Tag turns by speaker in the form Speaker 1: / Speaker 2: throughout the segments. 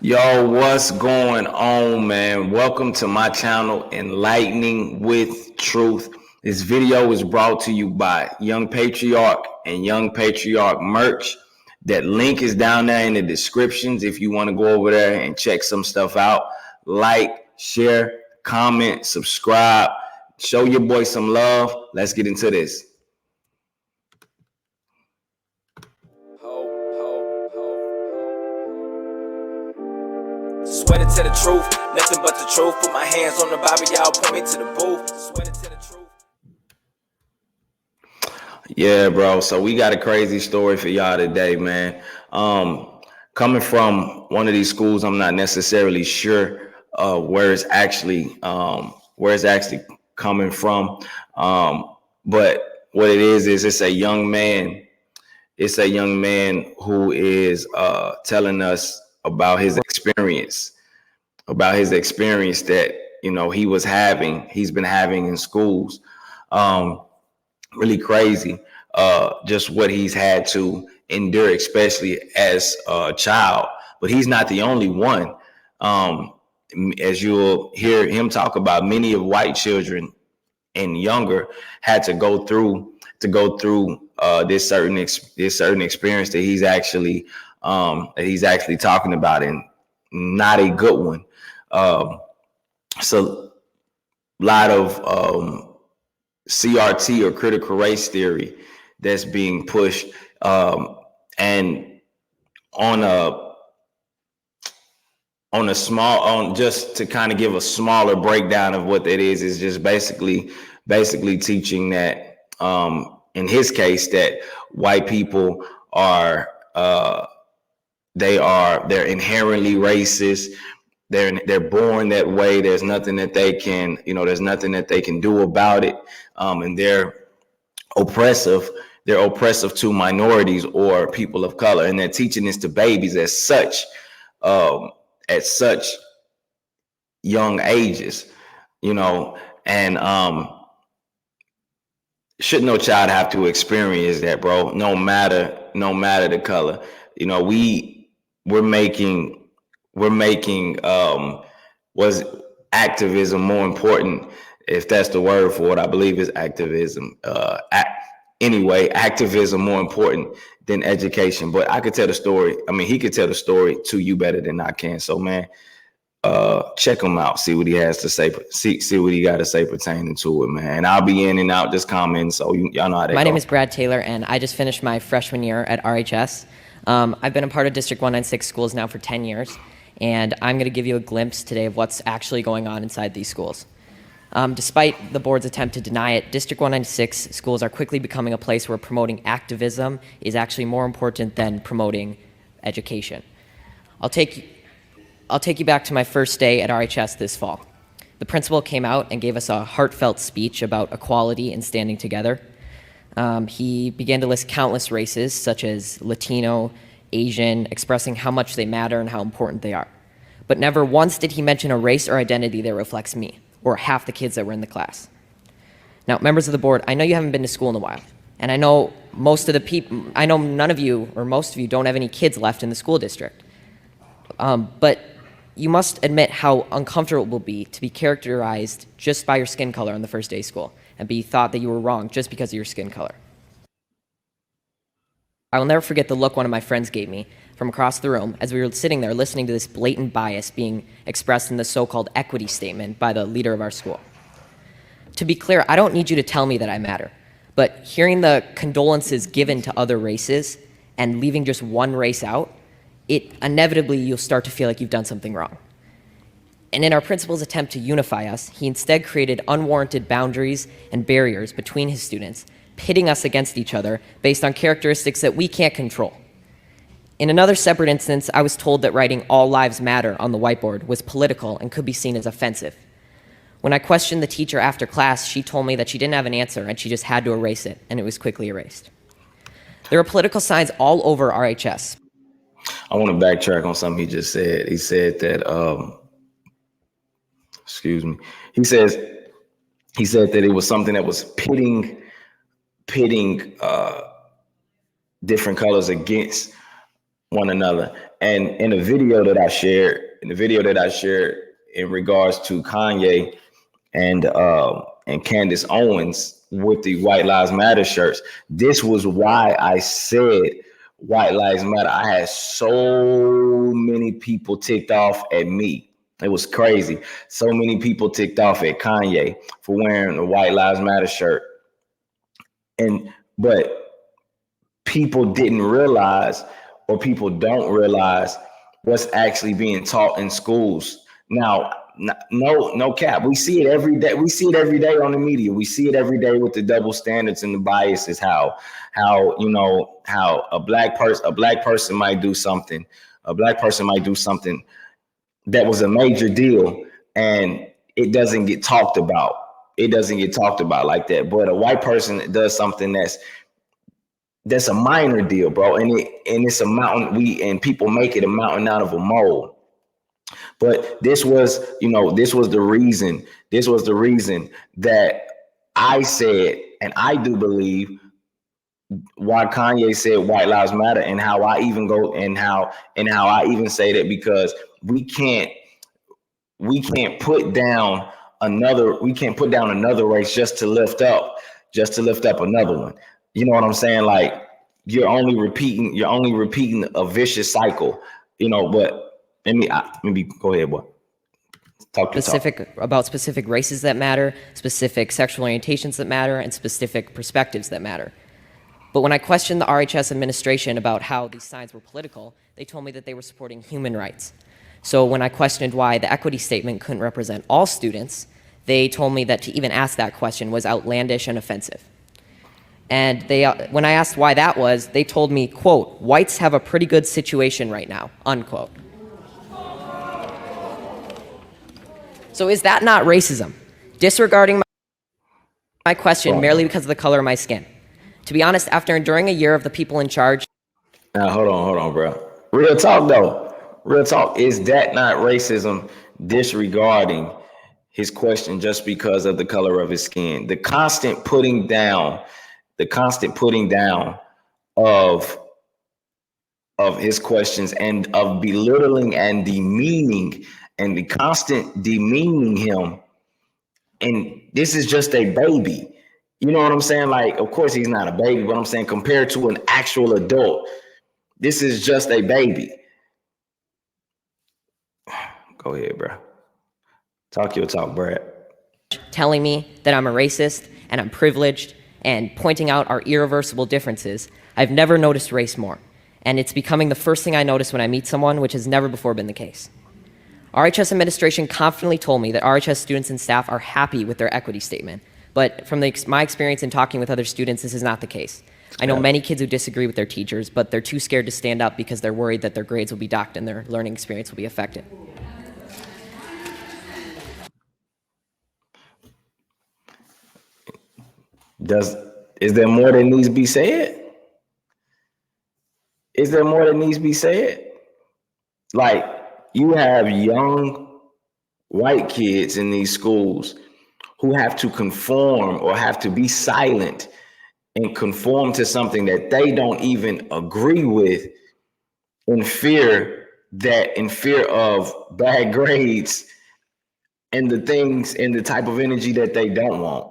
Speaker 1: Yo, what's going on, man? Welcome to my channel, Enlightening with Truth. This video is brought to you by Young Patriarch and Young Patriarch merch. That link is down there in the descriptions if you want to go over there and check some stuff out. Like, share, comment, subscribe. Show your boy some love. Let's get into this.
Speaker 2: Swear it to the truth, nothing but the truth. Put my hands on the Bible, y'all point me to the booth. Swear it to the truth.
Speaker 1: Yeah, bro. So we got a crazy story for y'all today, man. Coming from one of these schools, I'm not necessarily sure where it's actually coming from. But what it is it's a young man. It's a young man who is telling us about his experience that he's been having in schools. Really crazy, just what he's had to endure, especially as a child. But he's not the only one. As you'll hear him talk about, many of white children and younger had to go through this certain experience that he's actually talking about, and not a good one. So a lot of CRT or critical race theory that's being pushed, and just to kind of give a smaller breakdown of what that is just basically teaching that in his case that white people are they're inherently racist. They're born that way. There's nothing that they can do about it. And they're oppressive to minorities or people of color. And they're teaching this to babies at such young ages, and should no child have to experience that, bro, no matter the color. We're making was activism more important, if that's the word for it. I believe it's activism. Anyway, activism more important than education. But I could tell the story. I mean, he could tell the story to you better than I can. So, man, check him out. See what he has to say. See what he got to say pertaining to it, man. And I'll be in and out just commenting. So y'all know how that
Speaker 3: My
Speaker 1: go.
Speaker 3: name is Brad Taylor, and I just finished my freshman year at RHS. I've been a part of District 196 schools now for 10 years. And I'm going to give you a glimpse today of what's actually going on inside these schools. Despite the board's attempt to deny it, District 196 schools are quickly becoming a place where promoting activism is actually more important than promoting education. I'll take you back to my first day at RHS this fall. The principal came out and gave us a heartfelt speech about equality and standing together. He began to list countless races, such as Latino, Asian, expressing how much they matter and how important they are. But never once did he mention a race or identity that reflects me, or half the kids that were in the class. Now, members of the board, I know you haven't been to school in a while, and I know none of you, or most of you, don't have any kids left in the school district. But you must admit how uncomfortable it will be to be characterized just by your skin color on the first day of school, and be thought that you were wrong just because of your skin color. I will never forget the look one of my friends gave me from across the room as we were sitting there listening to this blatant bias being expressed in the so-called equity statement by the leader of our school. To be clear, I don't need you to tell me that I matter, but hearing the condolences given to other races and leaving just one race out, inevitably you'll start to feel like you've done something wrong. And in our principal's attempt to unify us, he instead created unwarranted boundaries and barriers between his students, pitting us against each other based on characteristics that we can't control. In another separate instance, I was told that writing "All Lives Matter" on the whiteboard was political and could be seen as offensive. When I questioned the teacher after class, she told me that she didn't have an answer and she just had to erase it, and it was quickly erased. There are political signs all over RHS.
Speaker 1: I want to backtrack on something he just said. He said that, he said that it was something that was pitting different colors against one another. And in the video that I shared, in regards to Kanye and Candace Owens with the White Lives Matter shirts, this was why I said White Lives Matter. I had so many people ticked off at me. It was crazy. So many people ticked off at Kanye for wearing the White Lives Matter shirt. But people didn't realize, or people don't realize, what's actually being taught in schools. Now, no cap. We see it every day. We see it every day on the media. We see it every day with the double standards and the biases. How a black person might do something. A black person might do something that was a major deal, and it doesn't get talked about. It doesn't get talked about like that. But a white person does something that's a minor deal, bro, and it's a mountain. And people make it a mountain out of a mole. But this was the reason. This was the reason that I said, and I do believe, why Kanye said White Lives Matter, and how I even go and how I even say that, because we can't put down another race just to lift up another one. You know what I'm saying? Like, you're only repeating a vicious cycle, but maybe go ahead, boy.
Speaker 3: About specific races that matter, specific sexual orientations that matter, and specific perspectives that matter. But when I questioned the RHS administration about how these signs were political, they told me that they were supporting human rights. So when I questioned why the equity statement couldn't represent all students, they told me that to even ask that question was outlandish and offensive. And when I asked why that was, they told me, quote, "Whites have a pretty good situation right now," unquote. So is that not racism? Disregarding my question merely because of the color of my skin. To be honest, after enduring a year of the people in charge.
Speaker 1: Now, hold on, bro. Real talk, though. Real talk. Is that not racism, disregarding his question just because of the color of his skin? The constant putting down of his questions, and of belittling and demeaning, and the constant demeaning him. And this is just a baby. You know what I'm saying? Like, of course he's not a baby, but I'm saying compared to an actual adult, this is just a baby. Go ahead, bro. Talk your talk, Brad.
Speaker 3: Telling me that I'm a racist and I'm privileged and pointing out our irreversible differences. I've never noticed race more. And it's becoming the first thing I notice when I meet someone, which has never before been the case. RHS administration confidently told me that RHS students and staff are happy with their equity statement. But from my experience in talking with other students, this is not the case. I know many kids who disagree with their teachers, but they're too scared to stand up because they're worried that their grades will be docked and their learning experience will be affected.
Speaker 1: Is there more that needs to be said? Is there more that needs to be said? Like, you have young white kids in these schools who have to conform or have to be silent and conform to something that they don't even agree with, in fear of bad grades and the things and the type of energy that they don't want.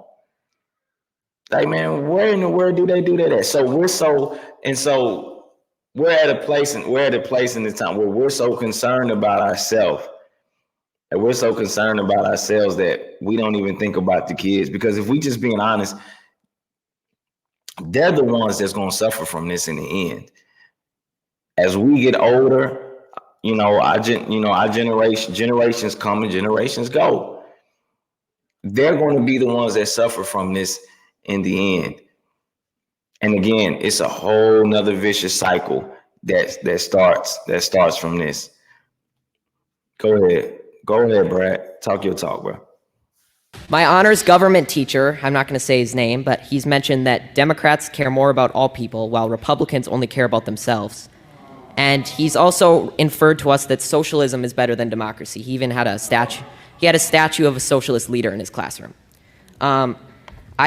Speaker 1: Like, man, where in the world do they do that at? So we're at a place in this time where we're so concerned about ourselves. And we're so concerned about ourselves that we don't even think about the kids. Because if we just being honest, they're the ones that's going to suffer from this in the end. As we get older, our generations come and generations go. They're going to be the ones that suffer from this in the end. And again, it's a whole nother vicious cycle that starts from this. Go ahead, Brad. Talk your talk, bro.
Speaker 3: My honors government teacher, I'm not going to say his name, but he's mentioned that Democrats care more about all people while Republicans only care about themselves. And he's also inferred to us that socialism is better than democracy. He even had a statue of a socialist leader in his classroom. I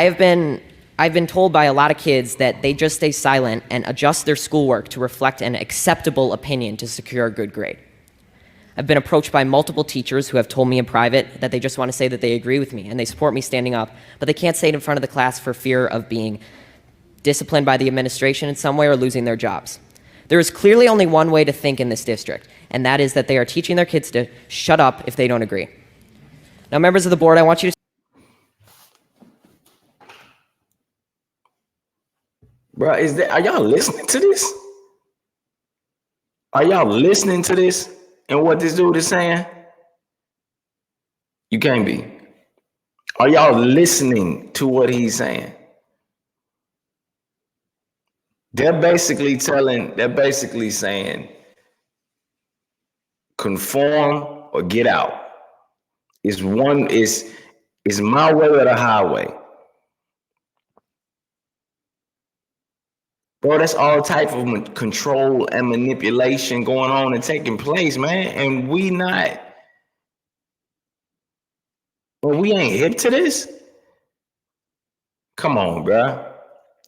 Speaker 3: have been I've been told by a lot of kids that they just stay silent and adjust their schoolwork to reflect an acceptable opinion to secure a good grade. I've been approached by multiple teachers who have told me in private that they just want to say that they agree with me and they support me standing up, but they can't say it in front of the class for fear of being disciplined by the administration in some way or losing their jobs. There is clearly only one way to think in this district, and that is that they are teaching their kids to shut up if they don't agree. Now, members of the board, I want you to...
Speaker 1: Bro, are y'all listening to this? Are y'all listening to this and what this dude is saying? You can't be. Are y'all listening to what he's saying? They're basically saying, conform or get out. Is my way or the highway. Bro, that's all type of control and manipulation going on and taking place, man. And we ain't hip to this. Come on, bro.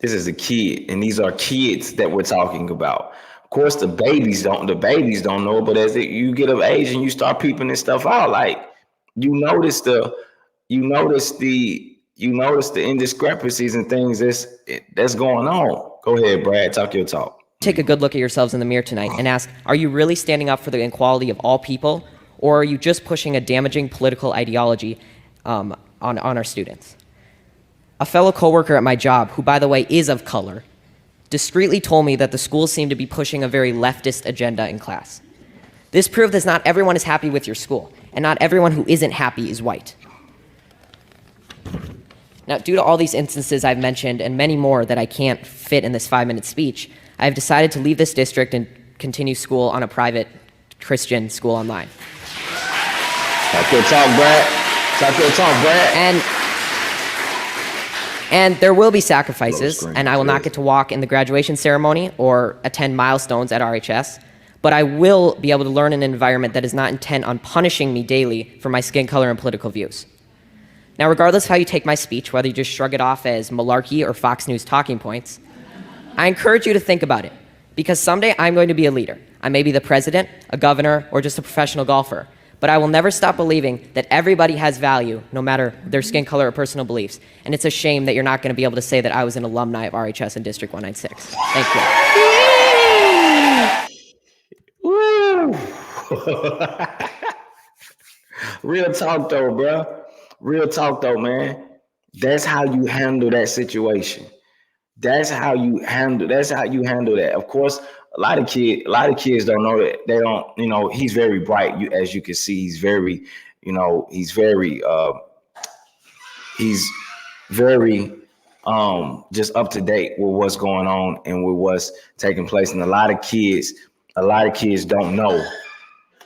Speaker 1: This is a kid, and these are kids that we're talking about. Of course, the babies don't know, but as you get of age and you start peeping this stuff out, like you notice the indiscrepancies and things that's going on. Go ahead, Brad, talk your talk.
Speaker 3: Take a good look at yourselves in the mirror tonight and ask, are you really standing up for the equality of all people, or are you just pushing a damaging political ideology on our students? A fellow coworker at my job, who by the way is of color, discreetly told me that the schools seem to be pushing a very leftist agenda in class. This proved that not everyone is happy with your school, and not everyone who isn't happy is white. Now, due to all these instances I've mentioned and many more that I can't fit in this 5-minute speech, I have decided to leave this district and continue school on a private Christian school online.
Speaker 1: Talk your talk, Brad. Talk your talk, Brad.
Speaker 3: And there will be sacrifices, and I will not get to walk in the graduation ceremony or attend milestones at RHS, but I will be able to learn in an environment that is not intent on punishing me daily for my skin color and political views. Now, regardless of how you take my speech, whether you just shrug it off as malarkey or Fox News talking points, I encourage you to think about it, because someday I'm going to be a leader. I may be the president, a governor, or just a professional golfer, but I will never stop believing that everybody has value, no matter their skin color or personal beliefs. And it's a shame that you're not going to be able to say that I was an alumni of RHS in District 196. Thank
Speaker 1: you. Real talk though, bro. Real talk though, man. That's how you handle that situation. That's how you handle that. Of course, a lot of kids don't know that. They don't, he's very bright. As you can see, he's very just up to date with what's going on and with what's taking place. And a lot of kids don't know.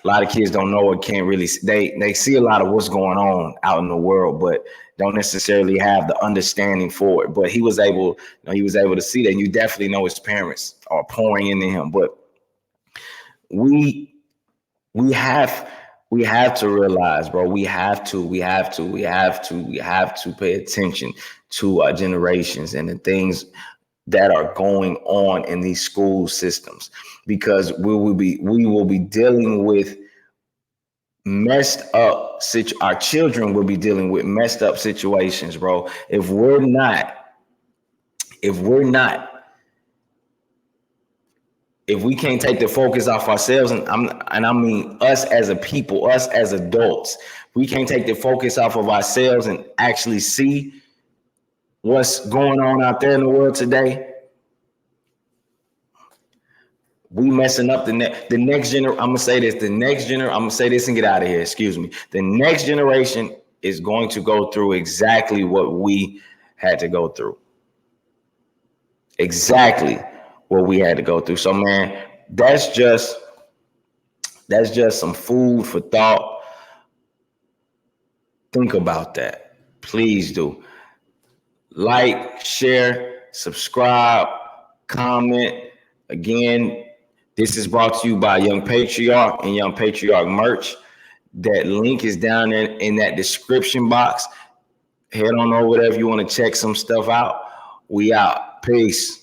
Speaker 1: A lot of kids don't know or can't really. They see a lot of what's going on out in the world, but don't necessarily have the understanding for it. But he was able to see that. And you definitely know his parents are pouring into him. But we have to realize, bro. We have to pay attention to our generations and the things that are going on in these school systems, because we will be dealing with our children will be dealing with messed up situations, bro. If we can't take the focus off ourselves, and I mean us as a people, us as adults, we can't take the focus off of ourselves and actually see what's going on out there in the world today, we messing up the next generation. I'm gonna say this and get out of here. Excuse me. The next generation is going to go through exactly what we had to go through. Exactly what we had to go through. So, man, that's just some food for thought. Think about that. Please do. Like, share, subscribe, comment. Again, this is brought to you by Young Patriarch and Young Patriarch merch. That link is down there in that description box. Head on over there if you want to check some stuff out. We out. Peace.